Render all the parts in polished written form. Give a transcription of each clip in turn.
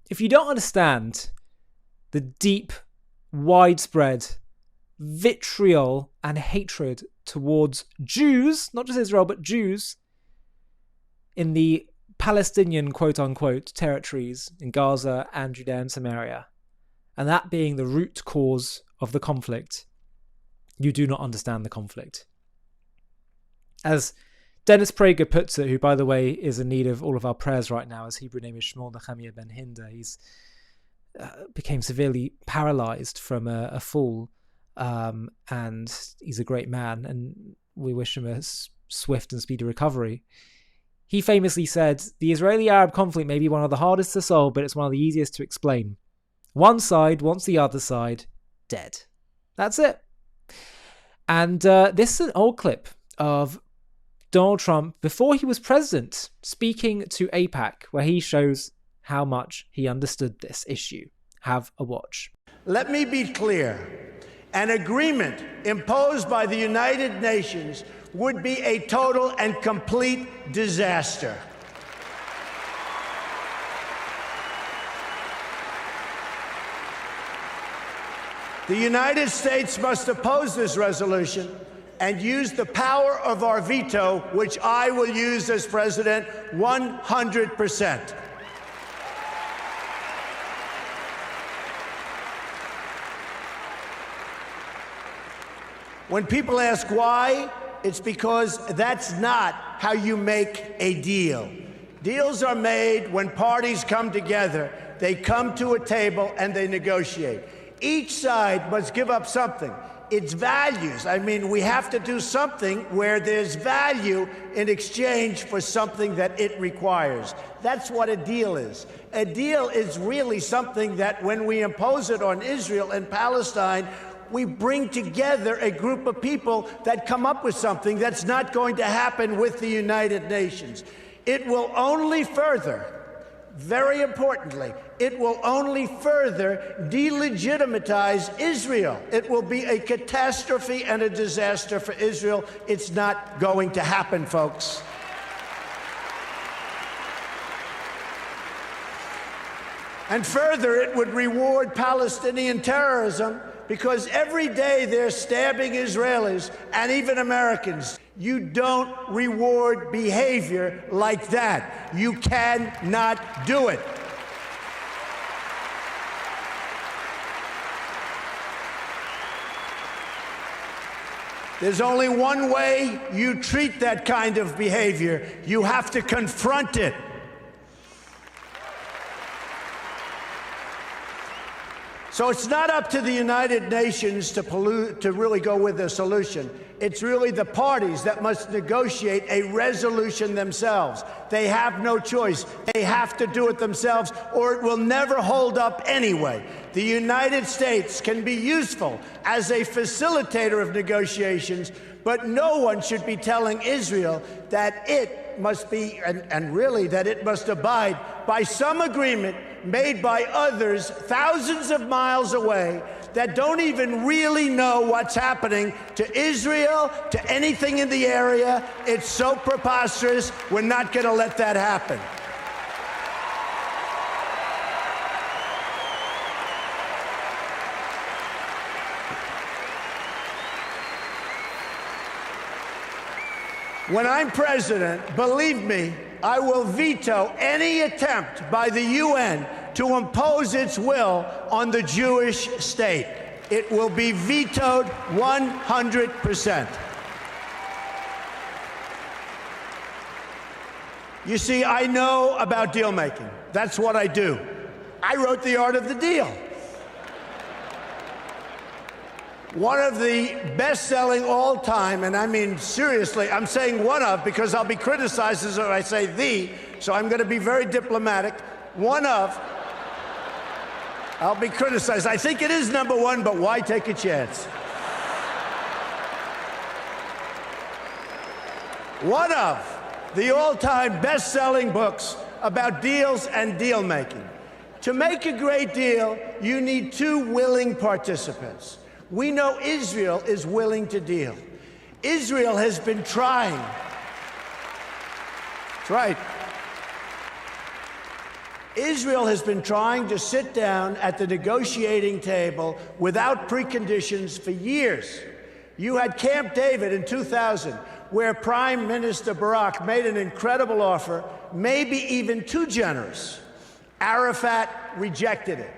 if you don't understand the deep, widespread vitriol and hatred towards Jews, not just Israel, but Jews in the Palestinian quote-unquote territories in Gaza and Judea and Samaria, and that being the root cause of the conflict, you do not understand the conflict. As Dennis Prager puts it, who, by the way, is in need of all of our prayers right now, his Hebrew name is Shmuel Nechemiah ben Hinda. He's became severely paralyzed from a fall, and he's a great man, and we wish him a swift and speedy recovery. He famously said, the Israeli-Arab conflict may be one of the hardest to solve, but it's one of the easiest to explain. One side wants the other side dead. That's it. And this is an old clip of Donald Trump before he was president speaking to AIPAC, where he shows how much he understood this issue. Have a watch. Let me be clear. An agreement imposed by the United Nations would be a total and complete disaster. The United States must oppose this resolution and use the power of our veto, which I will use as president 100%. When people ask why, it's because that's not how you make a deal. Deals are made when parties come together. They come to a table and they negotiate. Each side must give up something. Its values. I mean, we have to do something where there's value in exchange for something that it requires. That's what a deal is. A deal is really something that when we impose it on Israel and Palestine, we bring together a group of people that come up with something that's not going to happen with the United Nations. It will only further, very importantly, it will only further delegitimize Israel. It will be a catastrophe and a disaster for Israel. It's not going to happen, folks. And further, it would reward Palestinian terrorism, because every day they're stabbing Israelis and even Americans. You don't reward behavior like that. You cannot do it. There's only one way you treat that kind of behavior. You have to confront it. So it's not up to the United Nations to really go with a solution. It's really the parties that must negotiate a resolution themselves. They have no choice. They have to do it themselves, or it will never hold up anyway. The United States can be useful as a facilitator of negotiations, but no one should be telling Israel that it must be, and really that it must abide by some agreement made by others thousands of miles away that don't even really know what's happening to Israel, to anything in the area. It's so preposterous. We're not going to let that happen. When I'm president, believe me, I will veto any attempt by the UN to impose its will on the Jewish state. It will be vetoed 100%. You see, I know about deal making. That's what I do. I wrote The Art of the Deal. One of the best-selling all-time, and I mean seriously, I'm saying one of because I'll be criticized as if I say the, so I'm going to be very diplomatic. One of, I'll be criticized. I think it is number one, but why take a chance? One of the all-time best-selling books about deals and deal-making. To make a great deal, you need two willing participants. We know Israel is willing to deal. Israel has been trying. That's right. Israel has been trying to sit down at the negotiating table without preconditions for years. You had Camp David in 2000, where Prime Minister Barak made an incredible offer, maybe even too generous. Arafat rejected it.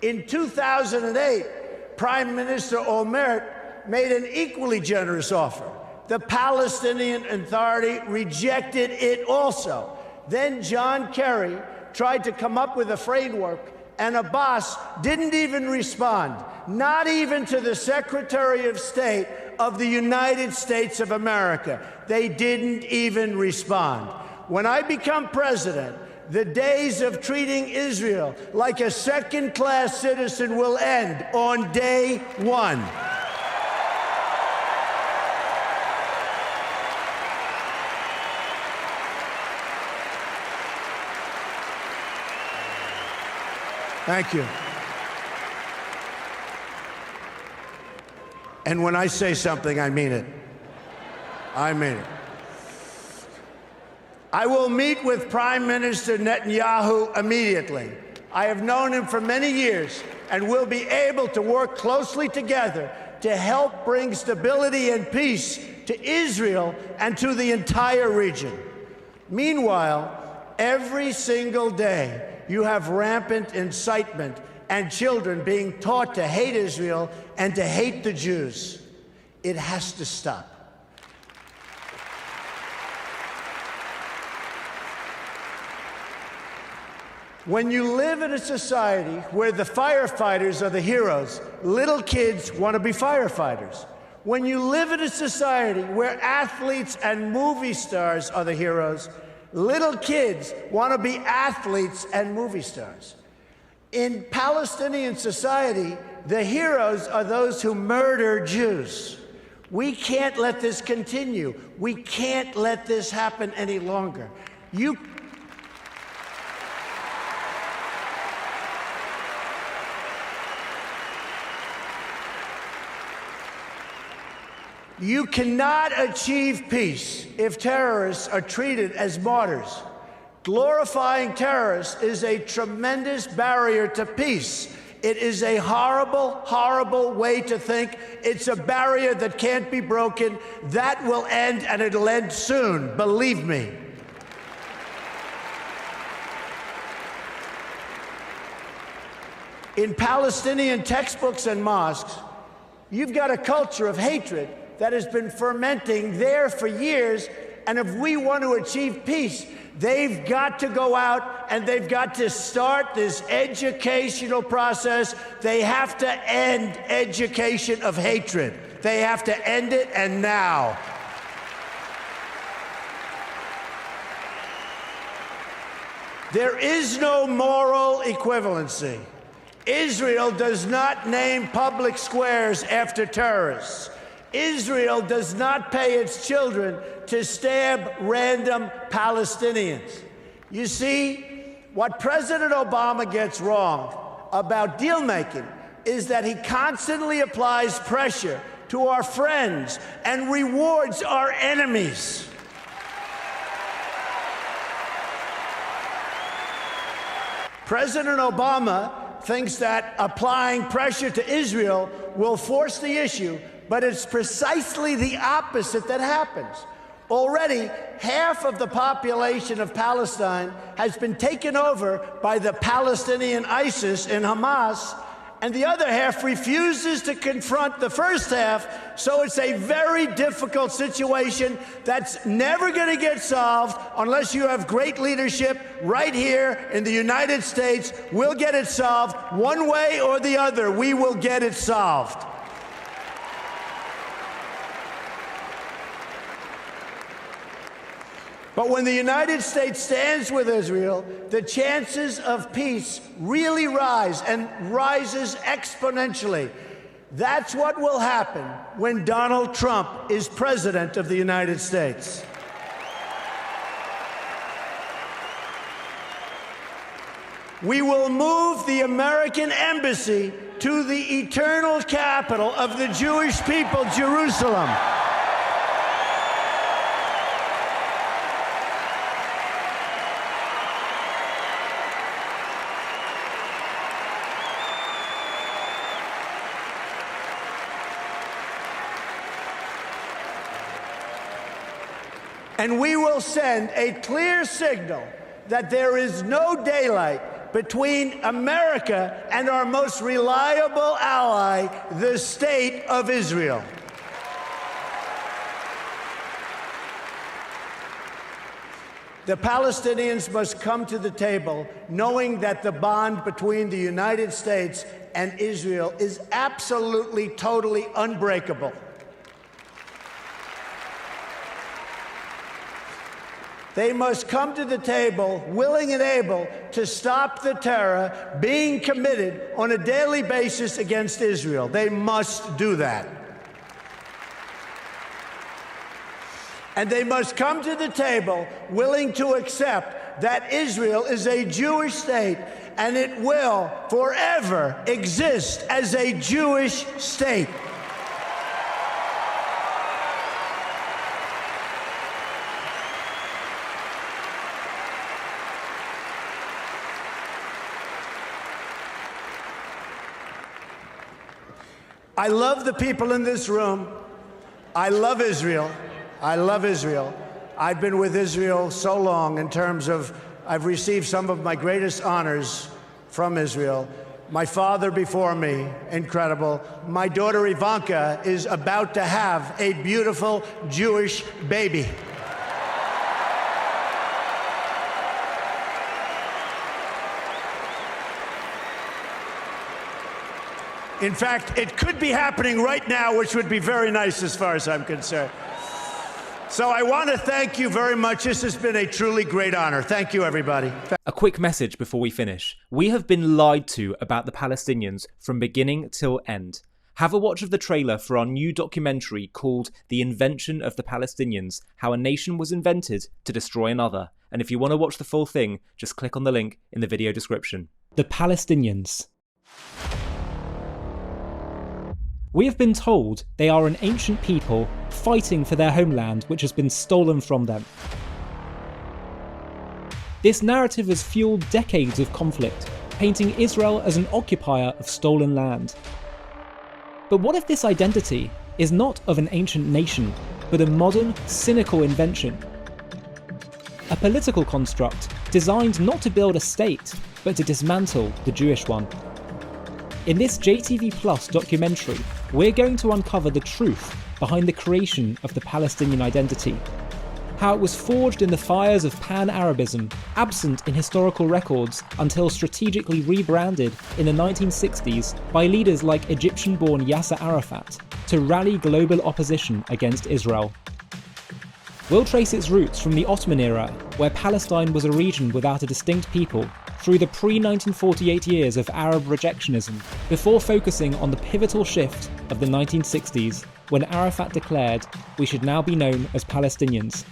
In 2008, Prime Minister Olmert made an equally generous offer. The Palestinian Authority rejected it also. Then John Kerry tried to come up with a framework, and Abbas didn't even respond, not even to the Secretary of State of the United States of America. They didn't even respond. When I become president, the days of treating Israel like a second-class citizen will end on day one. Thank you. And when I say something, I mean it. I mean it. I will meet with Prime Minister Netanyahu immediately. I have known him for many years and will be able to work closely together to help bring stability and peace to Israel and to the entire region. Meanwhile, every single day, you have rampant incitement and children being taught to hate Israel and to hate the Jews. It has to stop. When you live in a society where the firefighters are the heroes, little kids want to be firefighters. When you live in a society where athletes and movie stars are the heroes, little kids want to be athletes and movie stars. In Palestinian society, the heroes are those who murder Jews. We can't let this continue. We can't let this happen any longer. You cannot achieve peace if terrorists are treated as martyrs. Glorifying terrorists is a tremendous barrier to peace. It is a horrible, horrible way to think. It's a barrier that can't be broken. That will end, and it'll end soon, believe me. In Palestinian textbooks and mosques, you've got a culture of hatred that has been fermenting there for years, and if we want to achieve peace, they've got to go out and they've got to start this educational process. They have to end education of hatred. They have to end it, and now. There is no moral equivalency. Israel does not name public squares after terrorists. Israel does not pay its children to stab random Palestinians. You see, what President Obama gets wrong about deal-making is that he constantly applies pressure to our friends and rewards our enemies. President Obama thinks that applying pressure to Israel will force the issue, but it's precisely the opposite that happens. Already, half of the population of Palestine has been taken over by the Palestinian ISIS and Hamas, and the other half refuses to confront the first half, so it's a very difficult situation that's never going to get solved unless you have great leadership right here in the United States. We'll get it solved one way or the other. We will get it solved. But when the United States stands with Israel, the chances of peace really rise, and rises exponentially. That's what will happen when Donald Trump is president of the United States. We will move the American embassy to the eternal capital of the Jewish people, Jerusalem. And we will send a clear signal that there is no daylight between America and our most reliable ally, the State of Israel. The Palestinians must come to the table knowing that the bond between the United States and Israel is absolutely, totally unbreakable. They must come to the table willing and able to stop the terror being committed on a daily basis against Israel. They must do that. And they must come to the table willing to accept that Israel is a Jewish state and it will forever exist as a Jewish state. I love the people in this room. I love Israel. I love Israel. I've been with Israel so long in terms of I've received some of my greatest honors from Israel. My father before me, incredible. My daughter Ivanka is about to have a beautiful Jewish baby. In fact, it could be happening right now, which would be very nice as far as I'm concerned. So I want to thank you very much. This has been a truly great honor. Thank you, everybody. A quick message before we finish. We have been lied to about the Palestinians from beginning till end. Have a watch of the trailer for our new documentary called The Invention of the Palestinians, How a Nation Was Invented to Destroy Another. And if you want to watch the full thing, just click on the link in the video description. The Palestinians. We have been told they are an ancient people fighting for their homeland which has been stolen from them. This narrative has fueled decades of conflict, painting Israel as an occupier of stolen land. But what if this identity is not of an ancient nation, but a modern, cynical invention? A political construct designed not to build a state, but to dismantle the Jewish one. In this JTV Plus documentary, we're going to uncover the truth behind the creation of the Palestinian identity, how it was forged in the fires of pan-Arabism, absent in historical records until strategically rebranded in the 1960s by leaders like Egyptian-born Yasser Arafat to rally global opposition against Israel. We'll trace its roots from the Ottoman era, where Palestine was a region without a distinct people, through the pre-1948 years of Arab rejectionism, before focusing on the pivotal shift of the 1960s, when Arafat declared we should now be known as Palestinians,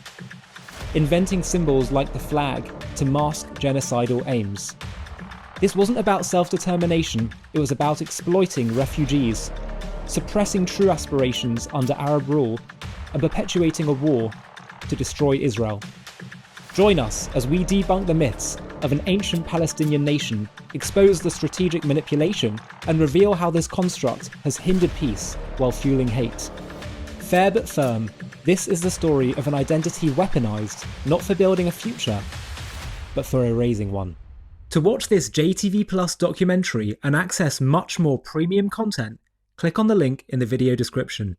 inventing symbols like the flag to mask genocidal aims. This wasn't about self-determination, it was about exploiting refugees, suppressing true aspirations under Arab rule, and perpetuating a war to destroy Israel. Join us as we debunk the myths of an ancient Palestinian nation, expose the strategic manipulation, and reveal how this construct has hindered peace while fueling hate. Fair but firm, this is the story of an identity weaponized not for building a future, but for erasing one. To watch this JTV Plus documentary and access much more premium content, click on the link in the video description.